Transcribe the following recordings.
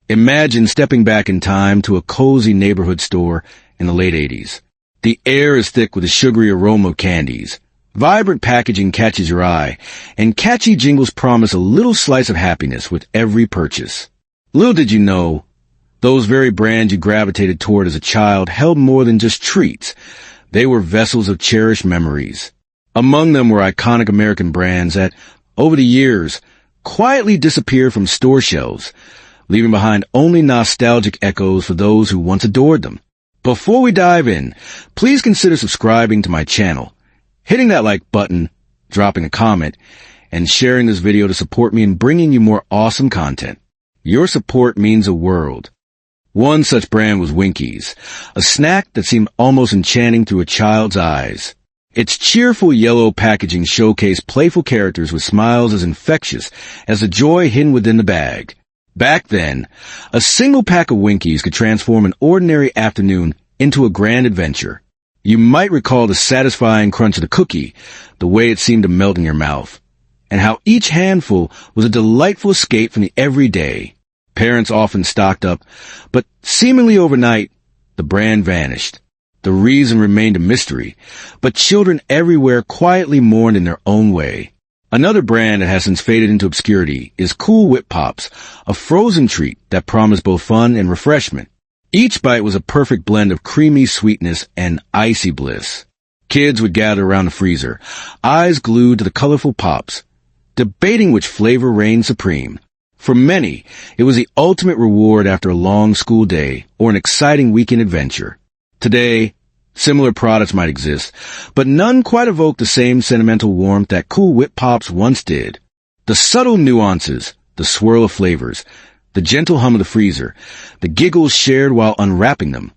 Imagine stepping back in time to a cozy neighborhood store in the late 80s. The air is thick with the sugary aroma of candies. Vibrant packaging catches your eye, and catchy jingles promise a little slice of happiness with every purchase. Little did you know, those very brands you gravitated toward as a child held more than just treats. They were vessels of cherished memories. Among them were iconic American brands that, over the years, quietly disappeared from store shelves, leaving behind only nostalgic echoes for those who once adored them. Before we dive in, please consider subscribing to my channel, hitting that like button, dropping a comment, and sharing this video to support me in bringing you more awesome content. Your support means the world. One such brand was Winkies, a snack that seemed almost enchanting through a child's eyes. Its cheerful yellow packaging showcased playful characters with smiles as infectious as the joy hidden within the bag. Back then, a single pack of Winkies could transform an ordinary afternoon into a grand adventure. You might recall the satisfying crunch of the cookie, the way it seemed to melt in your mouth, and how each handful was a delightful escape from the everyday. Parents often stocked up, but seemingly overnight, the brand vanished. The reason remained a mystery, but children everywhere quietly mourned in their own way. Another brand that has since faded into obscurity is Cool Whip Pops, a frozen treat that promised both fun and refreshment. Each bite was a perfect blend of creamy sweetness and icy bliss. Kids would gather around the freezer, eyes glued to the colorful pops, debating which flavor reigned supreme. For many, it was the ultimate reward after a long school day or an exciting weekend adventure. Today, similar products might exist, but none quite evoke the same sentimental warmth that Cool Whip Pops once did. The subtle nuances, the swirl of flavors, the gentle hum of the freezer, the giggles shared while unwrapping them,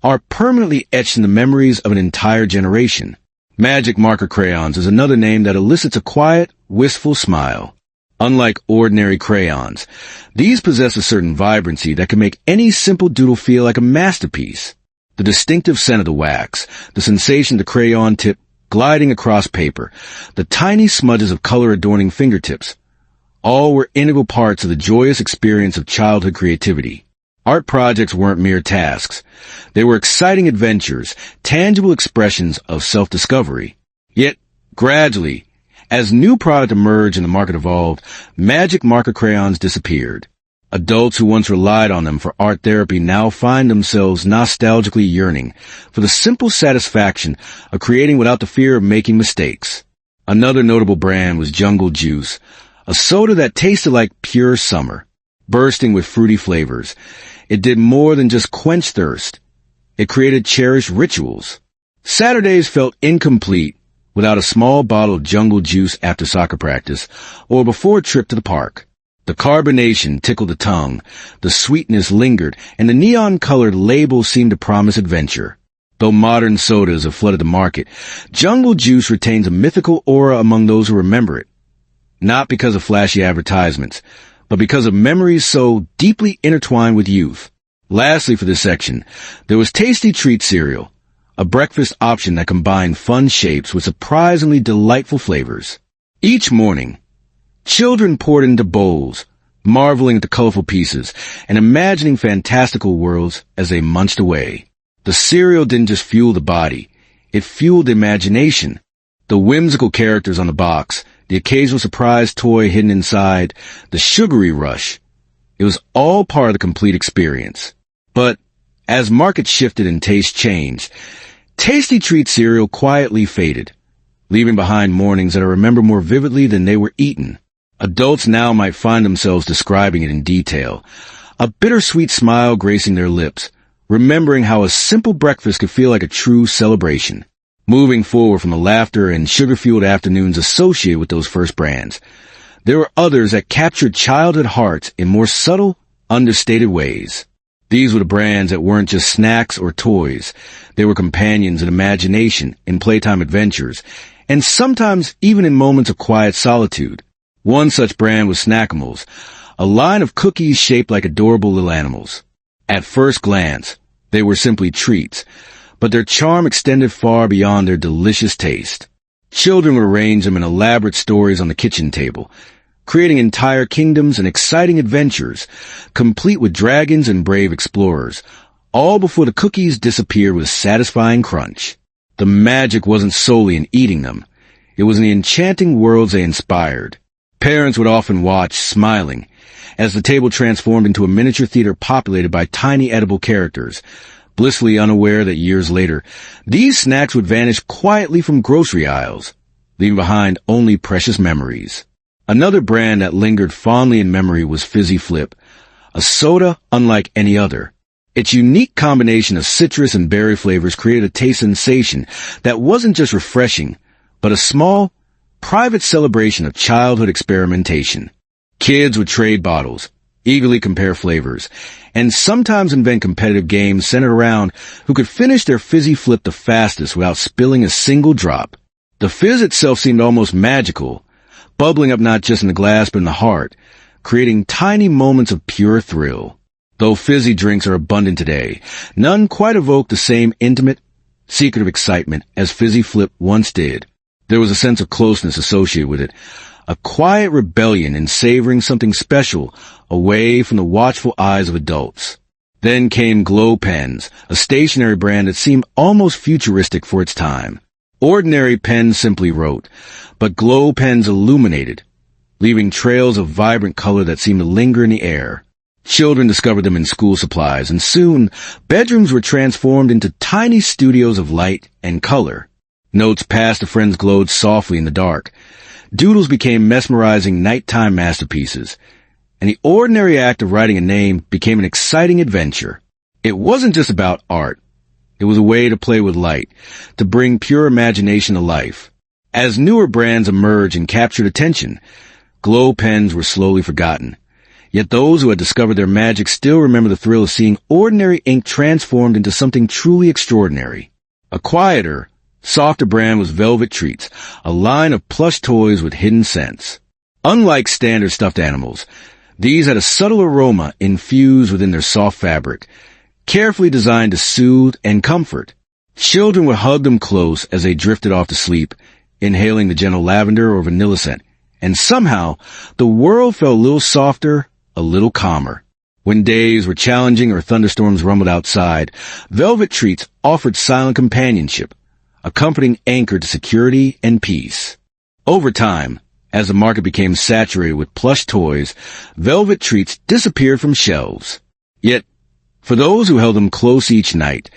are permanently etched in the memories of an entire generation. Magic Marker Crayons is another name that elicits a quiet, wistful smile. Unlike ordinary crayons, these possess a certain vibrancy that can make any simple doodle feel like a masterpiece. The distinctive scent of the wax, the sensation of the crayon tip gliding across paper, the tiny smudges of color adorning fingertips, all were integral parts of the joyous experience of childhood creativity. Art projects weren't mere tasks. They were exciting adventures, tangible expressions of self-discovery. Yet, gradually, as new product emerged and the market evolved, Magic Marker Crayons disappeared. Adults who once relied on them for art therapy now find themselves nostalgically yearning for the simple satisfaction of creating without the fear of making mistakes. Another notable brand was Jungle Juice, a soda that tasted like pure summer, bursting with fruity flavors. It did more than just quench thirst. It created cherished rituals. Saturdays felt incomplete without a small bottle of Jungle Juice after soccer practice or before a trip to the park. The carbonation tickled the tongue, the sweetness lingered, and the neon-colored label seemed to promise adventure. Though modern sodas have flooded the market, Jungle Juice retains a mythical aura among those who remember it. Not because of flashy advertisements, but because of memories so deeply intertwined with youth. Lastly for this section, there was Tasty Treat cereal, a breakfast option that combined fun shapes with surprisingly delightful flavors. Each morning, children poured into bowls, marveling at the colorful pieces and imagining fantastical worlds as they munched away. The cereal didn't just fuel the body, it fueled the imagination. The whimsical characters on the box, the occasional surprise toy hidden inside, the sugary rush. It was all part of the complete experience. But as markets shifted and taste changed, Tasty Treat cereal quietly faded, leaving behind mornings that I remember more vividly than they were eaten. Adults now might find themselves describing it in detail, a bittersweet smile gracing their lips, remembering how a simple breakfast could feel like a true celebration. Moving forward from the laughter and sugar-fueled afternoons associated with those first brands, there were others that captured childhood hearts in more subtle, understated ways. These were the brands that weren't just snacks or toys. They were companions in imagination, in playtime adventures, and sometimes even in moments of quiet solitude. One such brand was Snackimals, a line of cookies shaped like adorable little animals. At first glance, they were simply treats, but their charm extended far beyond their delicious taste. Children would arrange them in elaborate stories on the kitchen table, creating entire kingdoms and exciting adventures, complete with dragons and brave explorers, all before the cookies disappeared with a satisfying crunch. The magic wasn't solely in eating them. It was in the enchanting worlds they inspired. Parents would often watch, smiling, as the table transformed into a miniature theater populated by tiny edible characters, blissfully unaware that years later, these snacks would vanish quietly from grocery aisles, leaving behind only precious memories. Another brand that lingered fondly in memory was Fizzy Flip, a soda unlike any other. Its unique combination of citrus and berry flavors created a taste sensation that wasn't just refreshing, but a small, private celebration of childhood experimentation. Kids would trade bottles, eagerly compare flavors, and sometimes invent competitive games centered around who could finish their Fizzy Flip the fastest without spilling a single drop. The fizz itself seemed almost magical, bubbling up not just in the glass but in the heart, creating tiny moments of pure thrill. Though fizzy drinks are abundant today, none quite evoke the same intimate, secretive excitement as Fizzy Flip once did. There was a sense of closeness associated with it, a quiet rebellion in savoring something special away from the watchful eyes of adults. Then came Glow Pens, a stationery brand that seemed almost futuristic for its time. Ordinary pens simply wrote, but Glow Pens illuminated, leaving trails of vibrant color that seemed to linger in the air. Children discovered them in school supplies, and soon, bedrooms were transformed into tiny studios of light and color. Notes passed to friends glowed softly in the dark. Doodles became mesmerizing nighttime masterpieces, and the ordinary act of writing a name became an exciting adventure. It wasn't just about art. It was a way to play with light, to bring pure imagination to life. As newer brands emerged and captured attention, Glow Pens were slowly forgotten. Yet those who had discovered their magic still remember the thrill of seeing ordinary ink transformed into something truly extraordinary. A quieter, softer brand was Velvet Treats, a line of plush toys with hidden scents. Unlike standard stuffed animals, these had a subtle aroma infused within their soft fabric, carefully designed to soothe and comfort. Children would hug them close as they drifted off to sleep, inhaling the gentle lavender or vanilla scent, and somehow the world felt a little softer, a little calmer. When days were challenging or thunderstorms rumbled outside, Velvet Treats offered silent companionship, a comforting anchor to security and peace. Over time, as the market became saturated with plush toys, Velvet Treats disappeared from shelves. Yet, for those who held them close each night,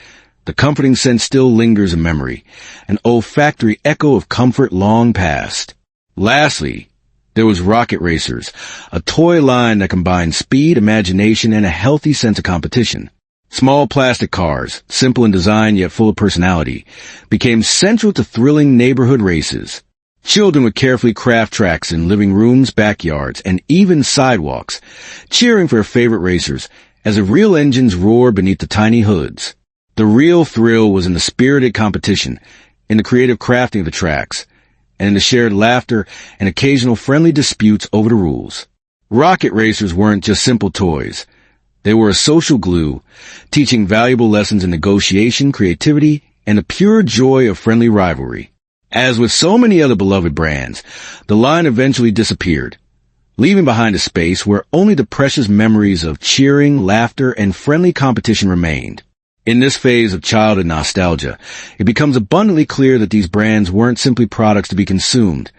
the comforting scent still lingers in memory, an olfactory echo of comfort long past. Lastly, there was Rocket Racers, a toy line that combined speed, imagination, and a healthy sense of competition. Small plastic cars, simple in design yet full of personality, became central to thrilling neighborhood races. Children would carefully craft tracks in living rooms, backyards, and even sidewalks, cheering for their favorite racers as the real engines roared beneath the tiny hoods. The real thrill was in the spirited competition, in the creative crafting of the tracks, and in the shared laughter and occasional friendly disputes over the rules. Rocket Racers weren't just simple toys. They were a social glue, teaching valuable lessons in negotiation, creativity, and the pure joy of friendly rivalry. As with so many other beloved brands, the line eventually disappeared, leaving behind a space where only the precious memories of cheering, laughter, and friendly competition remained. In this phase of childhood nostalgia, it becomes abundantly clear that these brands weren't simply products to be consumed.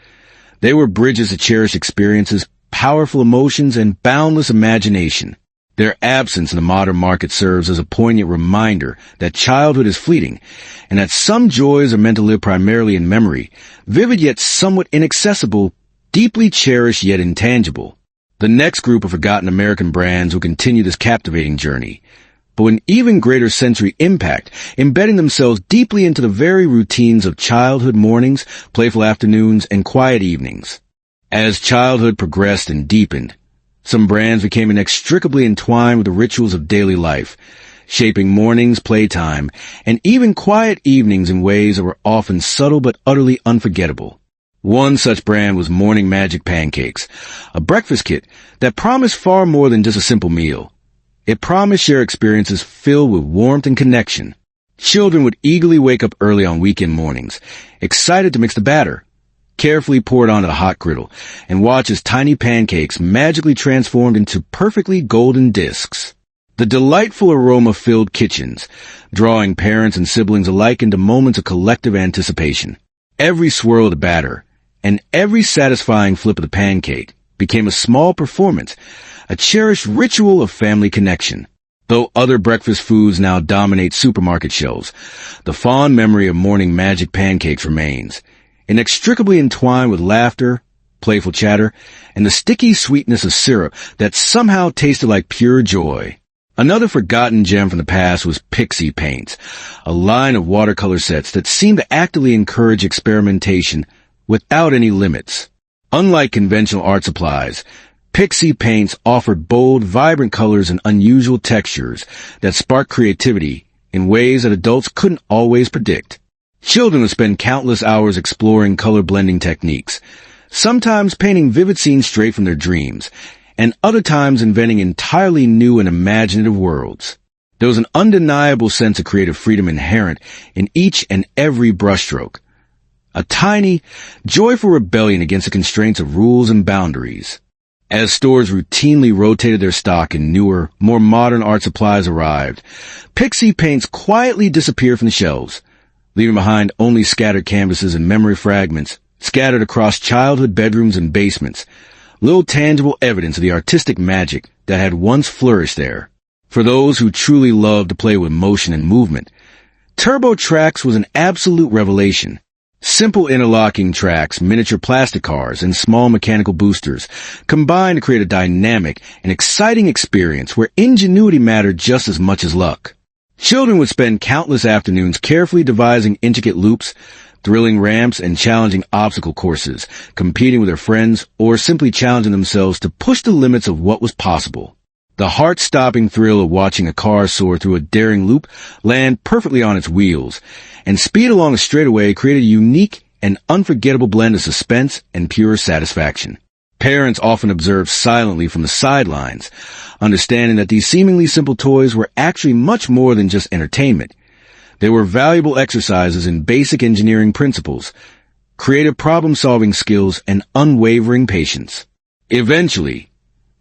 They were bridges to cherish experiences, powerful emotions, and boundless imagination. Their absence in the modern market serves as a poignant reminder that childhood is fleeting, and that some joys are meant to live primarily in memory, vivid yet somewhat inaccessible, deeply cherished yet intangible. The next group of forgotten American brands will continue this captivating journey, but with an even greater sensory impact, embedding themselves deeply into the very routines of childhood mornings, playful afternoons, and quiet evenings. As childhood progressed and deepened, some brands became inextricably entwined with the rituals of daily life, shaping mornings, playtime, and even quiet evenings in ways that were often subtle but utterly unforgettable. One such brand was Morning Magic Pancakes, a breakfast kit that promised far more than just a simple meal. It promised shared experiences filled with warmth and connection. Children would eagerly wake up early on weekend mornings, excited to mix the batter, carefully pour it onto the hot griddle, and watch as tiny pancakes magically transformed into perfectly golden discs. The delightful aroma filled kitchens, drawing parents and siblings alike into moments of collective anticipation. Every swirl of the batter, and every satisfying flip of the pancake became a small performance, a cherished ritual of family connection. Though other breakfast foods now dominate supermarket shelves, the fond memory of morning magic pancakes remains, inextricably entwined with laughter, playful chatter, and the sticky sweetness of syrup that somehow tasted like pure joy. Another forgotten gem from the past was Pixie Paints, a line of watercolor sets that seemed to actively encourage experimentation without any limits. Unlike conventional art supplies, Pixie Paints offered bold, vibrant colors and unusual textures that sparked creativity in ways that adults couldn't always predict. Children would spend countless hours exploring color blending techniques, sometimes painting vivid scenes straight from their dreams, and other times inventing entirely new and imaginative worlds. There was an undeniable sense of creative freedom inherent in each and every brushstroke, a tiny, joyful rebellion against the constraints of rules and boundaries. As stores routinely rotated their stock and newer, more modern art supplies arrived, Pixie Paints quietly disappeared from the shelves, leaving behind only scattered canvases and memory fragments scattered across childhood bedrooms and basements, little tangible evidence of the artistic magic that had once flourished there. For those who truly loved to play with motion and movement, TurboTrax was an absolute revelation. Simple interlocking tracks, miniature plastic cars, and small mechanical boosters combined to create a dynamic and exciting experience where ingenuity mattered just as much as luck. Children would spend countless afternoons carefully devising intricate loops, thrilling ramps, and challenging obstacle courses, competing with their friends or simply challenging themselves to push the limits of what was possible. The heart-stopping thrill of watching a car soar through a daring loop, land perfectly on its wheels, and speed along a straightaway created a unique and unforgettable blend of suspense and pure satisfaction. Parents often observed silently from the sidelines, understanding that these seemingly simple toys were actually much more than just entertainment. They were valuable exercises in basic engineering principles, creative problem-solving skills, and unwavering patience. Eventually,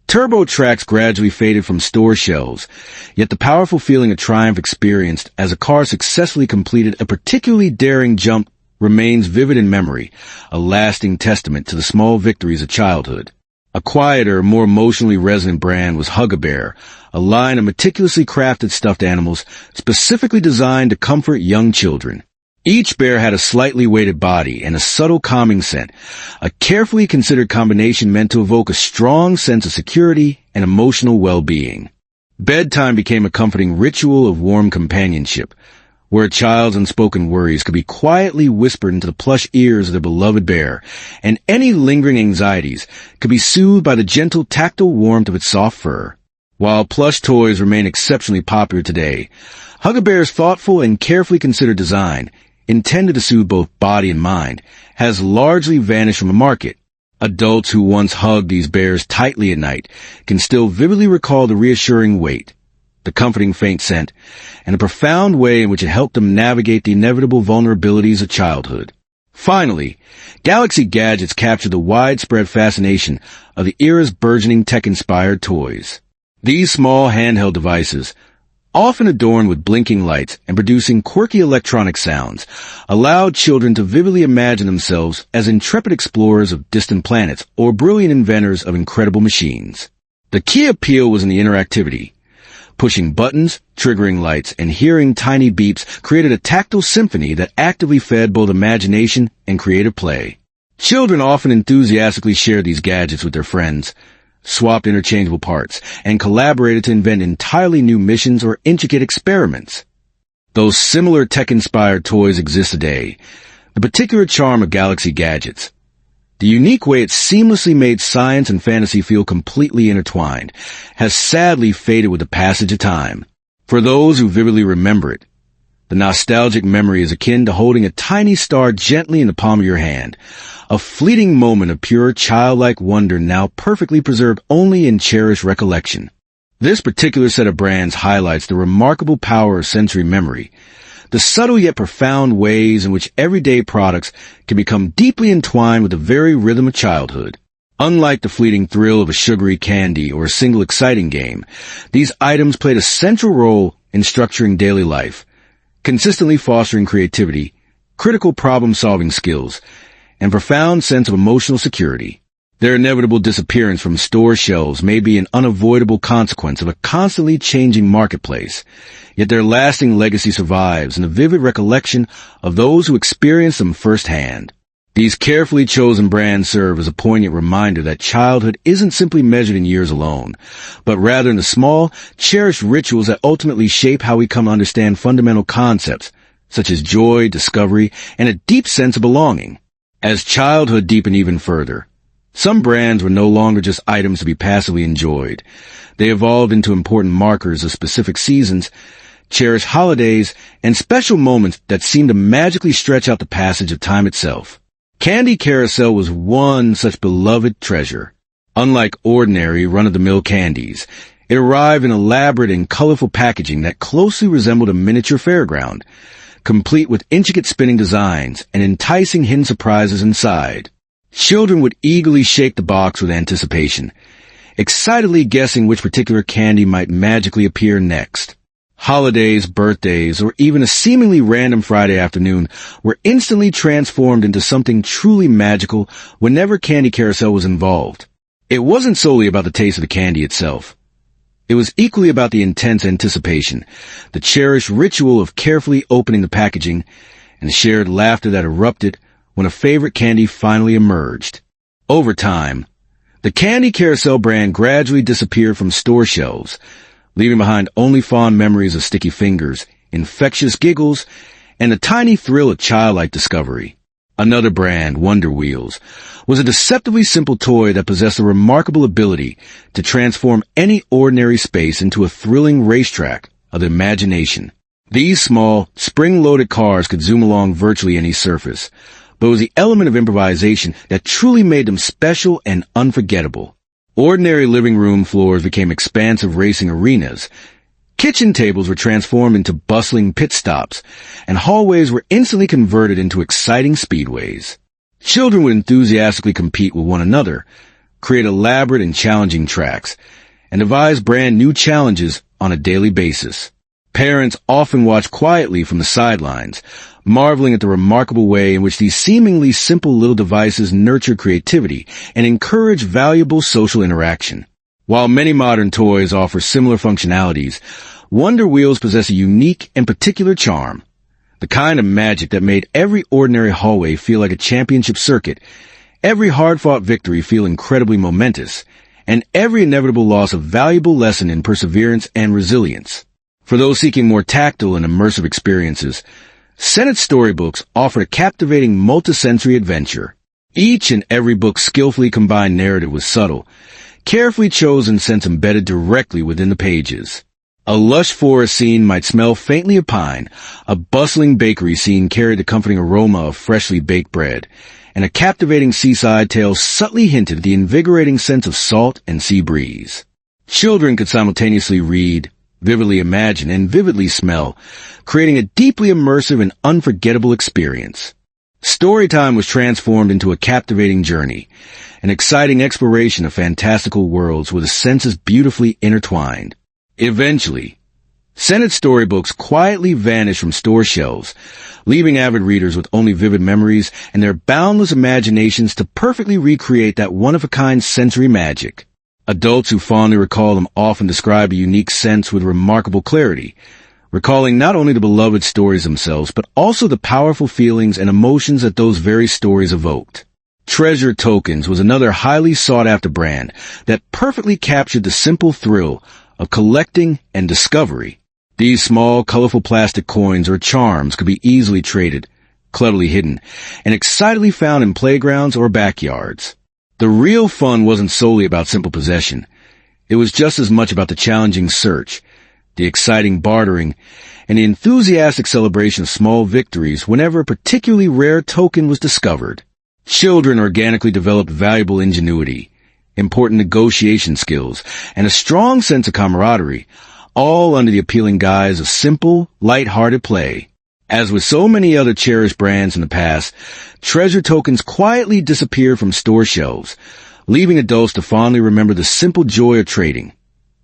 TurboTrax gradually faded from store shelves, yet the powerful feeling of triumph experienced as a car successfully completed a particularly daring jump remains vivid in memory, a lasting testament to the small victories of childhood. A quieter, more emotionally resonant brand was Hug-A-Bear, a line of meticulously crafted stuffed animals specifically designed to comfort young children. Each bear had a slightly weighted body and a subtle calming scent, a carefully considered combination meant to evoke a strong sense of security and emotional well-being. Bedtime became a comforting ritual of warm companionship, where a child's unspoken worries could be quietly whispered into the plush ears of their beloved bear, and any lingering anxieties could be soothed by the gentle tactile warmth of its soft fur. While plush toys remain exceptionally popular today, Hug-A-Bear's thoughtful and carefully considered design, intended to soothe both body and mind, has largely vanished from the market. Adults who once hugged these bears tightly at night can still vividly recall the reassuring weight, the comforting faint scent, and the profound way in which it helped them navigate the inevitable vulnerabilities of childhood. Finally, Galaxy Gadgets captured the widespread fascination of the era's burgeoning tech-inspired toys. These small handheld devices, often adorned with blinking lights and producing quirky electronic sounds, allowed children to vividly imagine themselves as intrepid explorers of distant planets or brilliant inventors of incredible machines. The key appeal was in the interactivity. Pushing buttons, triggering lights, and hearing tiny beeps created a tactile symphony that actively fed both imagination and creative play. Children often enthusiastically shared these gadgets with their friends, swapped interchangeable parts, and collaborated to invent entirely new missions or intricate experiments. Though similar tech-inspired toys exist today, the particular charm of Galaxy Gadgets, the unique way it seamlessly made science and fantasy feel completely intertwined, has sadly faded with the passage of time. For those who vividly remember it, the nostalgic memory is akin to holding a tiny star gently in the palm of your hand, a fleeting moment of pure childlike wonder now perfectly preserved only in cherished recollection. This particular set of brands highlights the remarkable power of sensory memory, the subtle yet profound ways in which everyday products can become deeply entwined with the very rhythm of childhood. Unlike the fleeting thrill of a sugary candy or a single exciting game, these items played a central role in structuring daily life, consistently fostering creativity, critical problem-solving skills, and profound sense of emotional security. Their inevitable disappearance from store shelves may be an unavoidable consequence of a constantly changing marketplace, yet their lasting legacy survives in the vivid recollection of those who experienced them firsthand. These carefully chosen brands serve as a poignant reminder that childhood isn't simply measured in years alone, but rather in the small, cherished rituals that ultimately shape how we come to understand fundamental concepts, such as joy, discovery, and a deep sense of belonging. As childhood deepened even further, some brands were no longer just items to be passively enjoyed. They evolved into important markers of specific seasons, cherished holidays, and special moments that seemed to magically stretch out the passage of time itself. Candy Carousel was one such beloved treasure. Unlike ordinary run-of-the-mill candies, it arrived in elaborate and colorful packaging that closely resembled a miniature fairground, complete with intricate spinning designs and enticing hidden surprises inside. Children would eagerly shake the box with anticipation, excitedly guessing which particular candy might magically appear next. Holidays, birthdays, or even a seemingly random Friday afternoon were instantly transformed into something truly magical whenever Candy Carousel was involved. It wasn't solely about the taste of the candy itself. It was equally about the intense anticipation, the cherished ritual of carefully opening the packaging, and the shared laughter that erupted when a favorite candy finally emerged. Over time, the Candy Carousel brand gradually disappeared from store shelves, leaving behind only fond memories of sticky fingers, infectious giggles, and the tiny thrill of childlike discovery. Another brand, Wonder Wheels, was a deceptively simple toy that possessed a remarkable ability to transform any ordinary space into a thrilling racetrack of the imagination. These small, spring-loaded cars could zoom along virtually any surface, but it was the element of improvisation that truly made them special and unforgettable. Ordinary living room floors became expansive racing arenas. Kitchen tables were transformed into bustling pit stops, and hallways were instantly converted into exciting speedways. Children would enthusiastically compete with one another, create elaborate and challenging tracks, and devise brand new challenges on a daily basis. Parents often watched quietly from the sidelines, marveling at the remarkable way in which these seemingly simple little devices nurture creativity and encourage valuable social interaction. While many modern toys offer similar functionalities, Wonder Wheels possess a unique and particular charm, the kind of magic that made every ordinary hallway feel like a championship circuit, every hard-fought victory feel incredibly momentous, and every inevitable loss a valuable lesson in perseverance and resilience. For those seeking more tactile and immersive experiences, Sennett Storybooks offered a captivating multisensory adventure. Each and every book's skillfully combined narrative was subtle, carefully chosen sense embedded directly within the pages. A lush forest scene might smell faintly of pine, a bustling bakery scene carried the comforting aroma of freshly baked bread, and a captivating seaside tale subtly hinted at the invigorating sense of salt and sea breeze. Children could simultaneously read, vividly imagine, and vividly smell, creating a deeply immersive and unforgettable experience. Storytime was transformed into a captivating journey, an exciting exploration of fantastical worlds where the senses beautifully intertwined. Eventually, Sennett Storybooks quietly vanished from store shelves, leaving avid readers with only vivid memories and their boundless imaginations to perfectly recreate that one-of-a-kind sensory magic. Adults who fondly recall them often describe a unique sense with remarkable clarity, recalling not only the beloved stories themselves, but also the powerful feelings and emotions that those very stories evoked. Treasure Tokens was another highly sought-after brand that perfectly captured the simple thrill of collecting and discovery. These small, colorful plastic coins or charms could be easily traded, cleverly hidden, and excitedly found in playgrounds or backyards. The real fun wasn't solely about simple possession. It was just as much about the challenging search, the exciting bartering, and the enthusiastic celebration of small victories whenever a particularly rare token was discovered. Children organically developed valuable ingenuity, important negotiation skills, and a strong sense of camaraderie, all under the appealing guise of simple, light-hearted play. As with so many other cherished brands in the past, treasure tokens quietly disappeared from store shelves, leaving adults to fondly remember the simple joy of trading,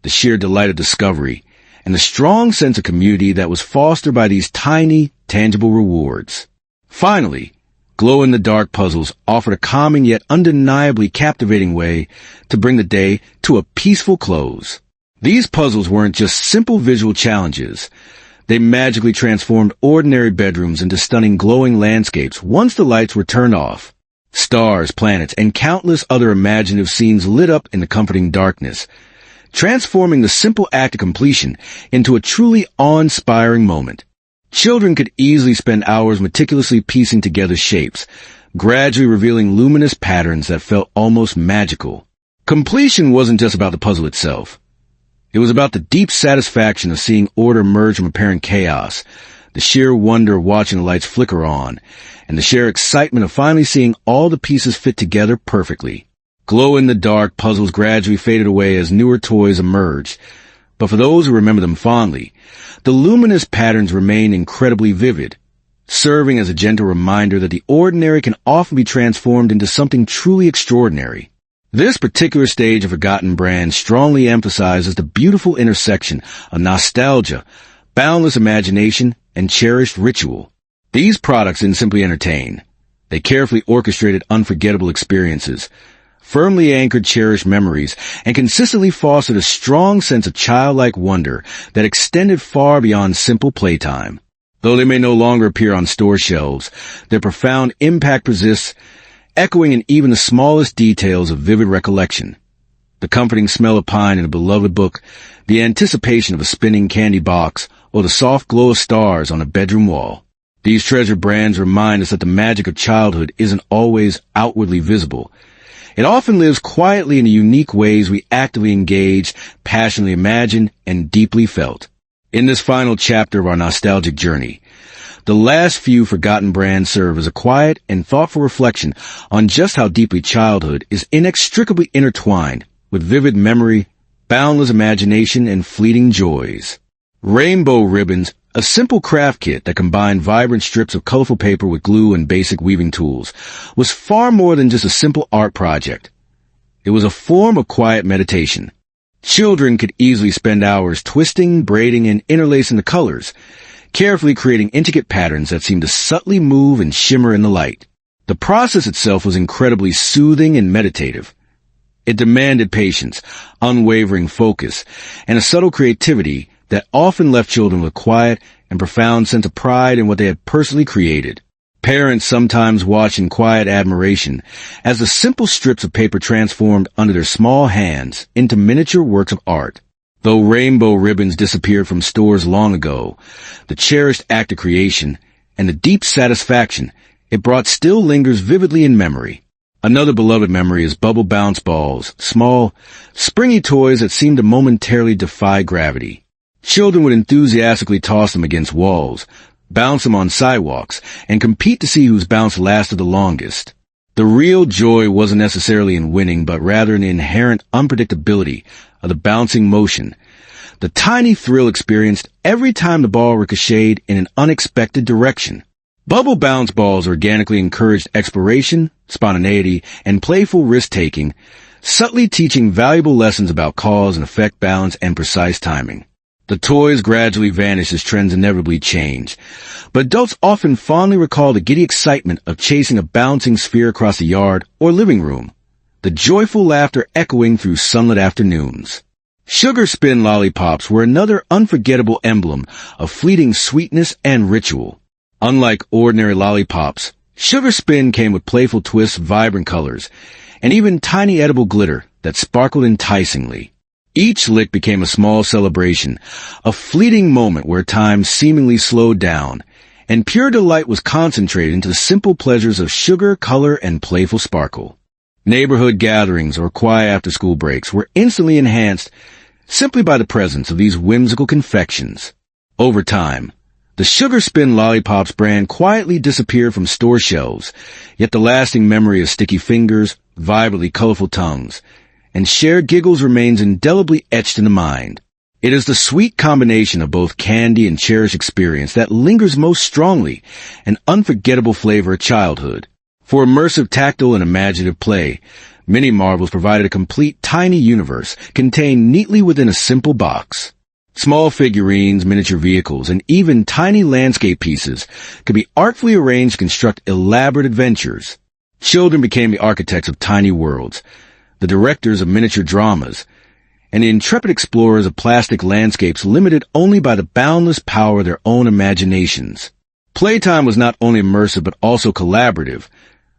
the sheer delight of discovery, and the strong sense of community that was fostered by these tiny, tangible rewards. Finally, glow-in-the-dark puzzles offered a calming yet undeniably captivating way to bring the day to a peaceful close. These puzzles weren't just simple visual challenges. They magically transformed ordinary bedrooms into stunning glowing landscapes once the lights were turned off. Stars, planets, and countless other imaginative scenes lit up in the comforting darkness, transforming the simple act of completion into a truly awe-inspiring moment. Children could easily spend hours meticulously piecing together shapes, gradually revealing luminous patterns that felt almost magical. Completion wasn't just about the puzzle itself. It was about the deep satisfaction of seeing order emerge from apparent chaos, the sheer wonder of watching the lights flicker on, and the sheer excitement of finally seeing all the pieces fit together perfectly. Glow-in-the-dark puzzles gradually faded away as newer toys emerged, but for those who remember them fondly, the luminous patterns remain incredibly vivid, serving as a gentle reminder that the ordinary can often be transformed into something truly extraordinary. This particular stage of Forgotten Brands strongly emphasizes the beautiful intersection of nostalgia, boundless imagination, and cherished ritual. These products didn't simply entertain. They carefully orchestrated unforgettable experiences, firmly anchored cherished memories, and consistently fostered a strong sense of childlike wonder that extended far beyond simple playtime. Though they may no longer appear on store shelves, their profound impact persists, echoing in even the smallest details of vivid recollection. The comforting smell of pine in a beloved book, the anticipation of a spinning candy box, or the soft glow of stars on a bedroom wall. These treasured brands remind us that the magic of childhood isn't always outwardly visible. It often lives quietly in the unique ways we actively engage, passionately imagine, and deeply felt. In this final chapter of our nostalgic journey, the last few forgotten brands serve as a quiet and thoughtful reflection on just how deeply childhood is inextricably intertwined with vivid memory, boundless imagination, and fleeting joys. Rainbow Ribbons, a simple craft kit that combined vibrant strips of colorful paper with glue and basic weaving tools, was far more than just a simple art project. It was a form of quiet meditation. Children could easily spend hours twisting, braiding, and interlacing the colors, carefully creating intricate patterns that seemed to subtly move and shimmer in the light. The process itself was incredibly soothing and meditative. It demanded patience, unwavering focus, and a subtle creativity that often left children with a quiet and profound sense of pride in what they had personally created. Parents sometimes watched in quiet admiration as the simple strips of paper transformed under their small hands into miniature works of art. Though rainbow ribbons disappeared from stores long ago, the cherished act of creation and the deep satisfaction it brought still lingers vividly in memory. Another beloved memory is bubble bounce balls, small, springy toys that seem to momentarily defy gravity. Children would enthusiastically toss them against walls, bounce them on sidewalks, and compete to see whose bounce lasted the longest. The real joy wasn't necessarily in winning, but rather in the inherent unpredictability of the bouncing motion, the tiny thrill experienced every time the ball ricocheted in an unexpected direction. Bubble bounce balls organically encouraged exploration, spontaneity, and playful risk-taking, subtly teaching valuable lessons about cause and effect balance and precise timing. The toys gradually vanished as trends inevitably change, but adults often fondly recall the giddy excitement of chasing a bouncing sphere across the yard or living room, the joyful laughter echoing through sunlit afternoons. Sugar Spin lollipops were another unforgettable emblem of fleeting sweetness and ritual. Unlike ordinary lollipops, Sugar Spin came with playful twists, vibrant colors, and even tiny edible glitter that sparkled enticingly. Each lick became a small celebration, a fleeting moment where time seemingly slowed down, and pure delight was concentrated into the simple pleasures of sugar, color, and playful sparkle. Neighborhood gatherings or quiet after-school breaks were instantly enhanced simply by the presence of these whimsical confections. Over time, the Sugar Spin Lollipops brand quietly disappeared from store shelves, yet the lasting memory of sticky fingers, vibrantly colorful tongues, and shared giggles remains indelibly etched in the mind. It is the sweet combination of both candy and cherished experience that lingers most strongly, an unforgettable flavor of childhood. For immersive tactile and imaginative play, Mini Marvels provided a complete tiny universe contained neatly within a simple box. Small figurines, miniature vehicles, and even tiny landscape pieces could be artfully arranged to construct elaborate adventures. Children became the architects of tiny worlds, the directors of miniature dramas, and the intrepid explorers of plastic landscapes limited only by the boundless power of their own imaginations. Playtime was not only immersive but also collaborative.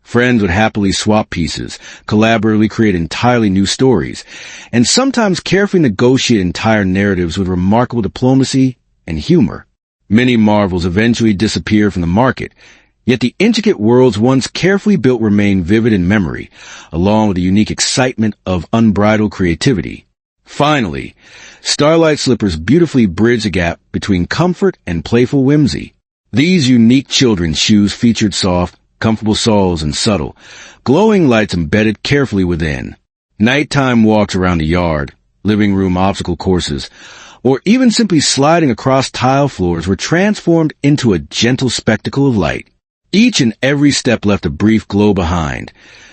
Friends would happily swap pieces, collaboratively create entirely new stories, and sometimes carefully negotiate entire narratives with remarkable diplomacy and humor. Many Marvels eventually disappeared from the market, yet the intricate worlds once carefully built remain vivid in memory, along with the unique excitement of unbridled creativity. Finally, Starlight Slippers beautifully bridge the gap between comfort and playful whimsy. These unique children's shoes featured soft, comfortable soles and subtle, glowing lights embedded carefully within. Nighttime walks around the yard, living room obstacle courses, or even simply sliding across tile floors were transformed into a gentle spectacle of light. Each and every step left a brief glow behind,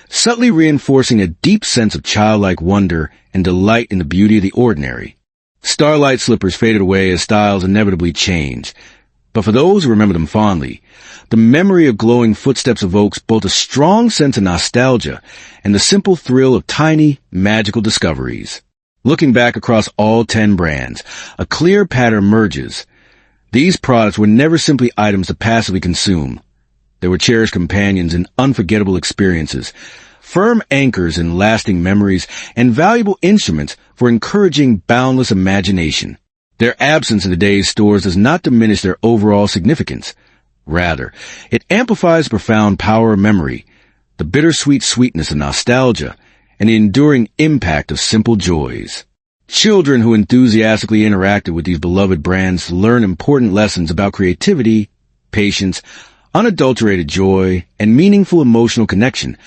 subtly reinforcing a deep sense of childlike wonder and delight in the beauty of the ordinary. Starlight Slippers faded away as styles inevitably changed, but for those who remember them fondly, the memory of glowing footsteps evokes both a strong sense of nostalgia and the simple thrill of tiny, magical discoveries. Looking back across all 10 brands, a clear pattern emerges. These products were never simply items to passively consume. They were cherished companions in unforgettable experiences, firm anchors in lasting memories, and valuable instruments for encouraging boundless imagination. Their absence in today's stores does not diminish their overall significance. Rather, it amplifies the profound power of memory, the bittersweet sweetness of nostalgia, and the enduring impact of simple joys. Children who enthusiastically interacted with these beloved brands learn important lessons about creativity, patience, unadulterated joy, and meaningful emotional connection,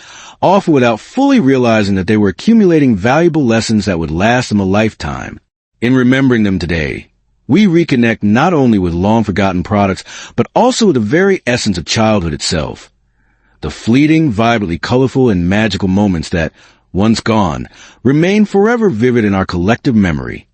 often without fully realizing that they were accumulating valuable lessons that would last them a lifetime. In remembering them today, we reconnect not only with long-forgotten products, but also with the very essence of childhood itself. The fleeting, vibrantly colorful, and magical moments that, once gone, remain forever vivid in our collective memory.